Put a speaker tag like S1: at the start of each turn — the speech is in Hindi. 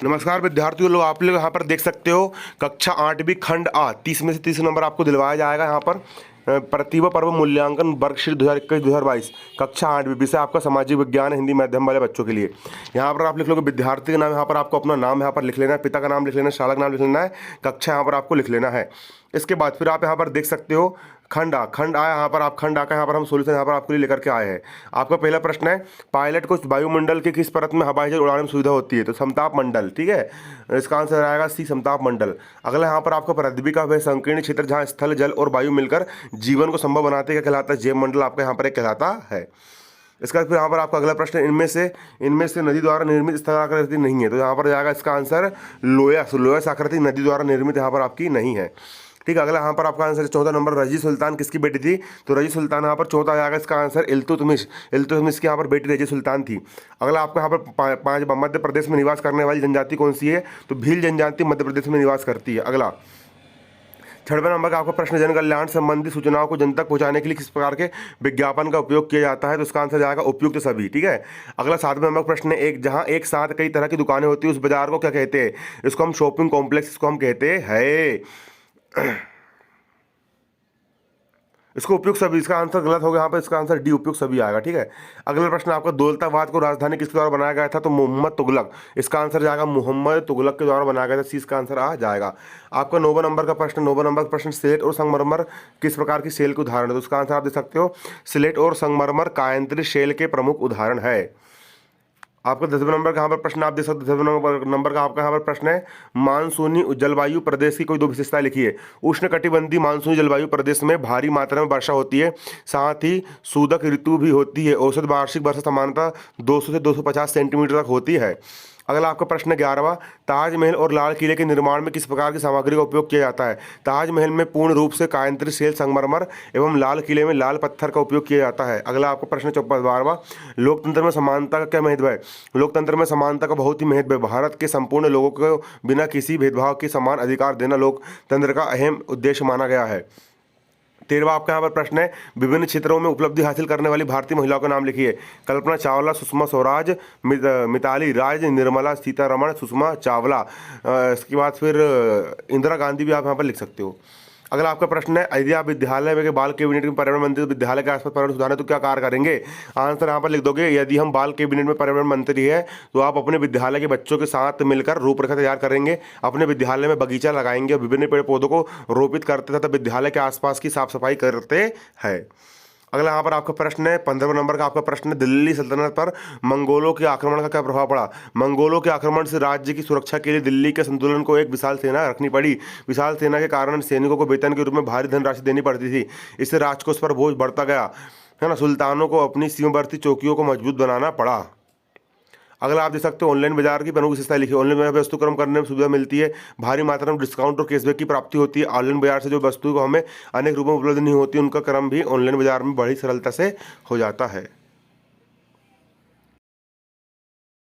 S1: नमस्कार विद्यार्थियों लोग, आप लोग यहाँ पर देख सकते हो कक्षा 8वीं खंड आ 30 में से 30 नंबर आपको दिलवाया जाएगा। यहाँ पर प्रतिभा पर्व मूल्यांकन वर्कशीट 2021-2022 कक्षा 8वीं विषय आपका सामाजिक विज्ञान हिंदी माध्यम वाले बच्चों के लिए। यहाँ पर आप लिख लोगे विद्यार्थी का नाम, यहाँ पर आपको अपना नाम यहाँ पर लिख लेना है, पिता का नाम लिख लेना है, शाला का नाम लिख लेना है, कक्षा यहाँ पर आपको लिख लेना है। इसके बाद फिर आप यहाँ पर देख सकते हो खंड आ यहाँ पर आप खंड आ का यहाँ पर हम सोल्यूशन यहाँ पर आपके लिए लेकर के आए हैं। आपका पहला प्रश्न है, पायलट को वायुमंडल के किस परत में हवाई जहाज उड़ाने में सुविधा होती है? तो समताप मंडल, ठीक है, इसका आंसर आएगा सी, समताप मंडल। अगला यहाँ पर आपका पृथ्वी का वह संकीर्ण क्षेत्र जहाँ स्थल जल और वायु मिलकर जीवन को संभव बनाते क्या कहलाता है? जैव मंडल आपका यहाँ पर एक कहलाता है। इसका फिर यहाँ पर आपका अगला प्रश्न, इनमें से नदी द्वारा निर्मित स्थलाकृति नहीं है, तो यहाँ पर जाएगा इसका आंसर लोयस आकृति नदी द्वारा निर्मित यहाँ पर आपकी नहीं है। ठीक है, अगला यहाँ पर आपका आंसर चौथा नंबर, रजी सुल्तान किसकी बेटी थी? तो रजी सुल्तान यहाँ पर चौथा आएगा इसका आंसर इल्तुतमिश की यहाँ पर बेटी रजी सुल्तान थी। अगला आपका यहाँ पर पाँच मध्य प्रदेश में निवास करने वाली जनजाति कौन सी है? तो भील जनजाति मध्य प्रदेश में निवास करती है। अगला 6वें नंबर का आपका प्रश्न, जन कल्याण संबंधी सूचनाओं को जन तक पहुंचाने के लिए किस प्रकार के विज्ञापन का उपयोग किया जाता है? तो इसका आंसर जाएगा उपयुक्त सभी। ठीक है, अगला 7वें नंबर प्रश्न है, जहां एक साथ कई तरह की दुकानें होती है उस बाजार को क्या कहते हैं? इसको हम शॉपिंग कॉम्प्लेक्स इसको हम कहते हैं। इसको उपयुक्त सभी, इसका आंसर गलत हो गया यहाँ पर, इसका आंसर डी उपयुक्त सभी आएगा। ठीक है, अगला प्रश्न आपका, दौलताबाद को राजधानी किसके द्वारा बनाया गया था? तो मोहम्मद तुगलक, इसका आंसर जाएगा मोहम्मद तुगलक के द्वारा बनाया गया था, सी इसका आंसर आ जाएगा। आपका 9वें नंबर का प्रश्न, स्लेट और संगमरमर किस प्रकार की सेल के उदाहरण है? तो उसका आंसर आप दे सकते हो, स्लेट और संगमरमर कायांतरित सेल के प्रमुख उदाहरण है। आपका 10वें नंबर का यहाँ पर प्रश्न आप देख सकते हो, 10वें नंबर का आपका यहाँ पर प्रश्न है, मानसूनी जलवायु प्रदेश की कोई दो विशेषताएं लिखिए। उष्णकटिबंधीय मानसूनी जलवायु प्रदेश में भारी मात्रा में वर्षा होती है, साथ ही सूदक ऋतु भी होती है। औसत वार्षिक वर्षा सामान्यतः 200 से 250 सेंटीमीटर तक होती है। अगला आपका प्रश्न 11वां, ताजमहल और लाल किले के निर्माण में किस प्रकार की सामग्री का उपयोग किया जाता है? ताजमहल में पूर्ण रूप से कायांतरित सेल संगमरमर एवं लाल किले में लाल पत्थर का उपयोग किया जाता है। अगला आपका प्रश्न 12वां, लोकतंत्र में समानता का क्या महत्व है? लोकतंत्र में समानता का बहुत ही महत्व है। भारत के संपूर्ण लोगों को बिना किसी भेदभाव के समान अधिकार देना लोकतंत्र का अहम उद्देश्य माना गया है। 13वां आपका यहाँ पर प्रश्न है, विभिन्न क्षेत्रों में उपलब्धि हासिल करने वाली भारतीय महिलाओं का नाम लिखिए। कल्पना चावला, सुषमा स्वराज, मिताली राज, निर्मला सीतारमण, सुषमा चावला। इसके बाद फिर इंदिरा गांधी भी आप यहाँ पर लिख सकते हो। अगला आपका प्रश्न है, यदि आप विद्यालय में बाल कैबिनेट में पर्यावरण मंत्री विद्यालय के आसपास पर्यावरण सुधारने तो क्या कार्य करेंगे? आंसर यहाँ पर लिख दोगे, यदि हम बाल कैबिनेट में पर्यावरण मंत्री है तो आप अपने विद्यालय के बच्चों के साथ मिलकर रूपरेखा तैयार करेंगे, अपने विद्यालय में बगीचा लगाएंगे और विभिन्न पेड़ पौधों को रोपित करते तथा विद्यालय के आसपास की साफ सफाई करते हैं। अगला यहाँ पर आपका प्रश्न है, 15वें नंबर का आपका प्रश्न है, दिल्ली सल्तनत पर मंगोलों के आक्रमण का क्या प्रभाव पड़ा? मंगोलों के आक्रमण से राज्य की सुरक्षा के लिए दिल्ली के संतुलन को एक विशाल सेना रखनी पड़ी। विशाल सेना के कारण सैनिकों को वेतन के रूप में भारी धनराशि देनी पड़ती थी। इससे राजकोष पर बोझ बढ़ता गया, है ना। सुल्तानों को अपनी सीमावर्ती चौकियों को मजबूत बनाना पड़ा। अगला आप देख सकते हो, ऑनलाइन बाजार की प्रमुख विशेषता लिखिए। ऑनलाइन बाजार में वस्तु क्रम करने में सुविधा मिलती है, भारी मात्रा में डिस्काउंट और कैशबैक की प्राप्ति होती है। ऑनलाइन बाजार से जो वस्तु को हमें अनेक रूपों में उपलब्ध नहीं होती, उनका क्रम भी ऑनलाइन बाजार में बड़ी सरलता से हो जाता है।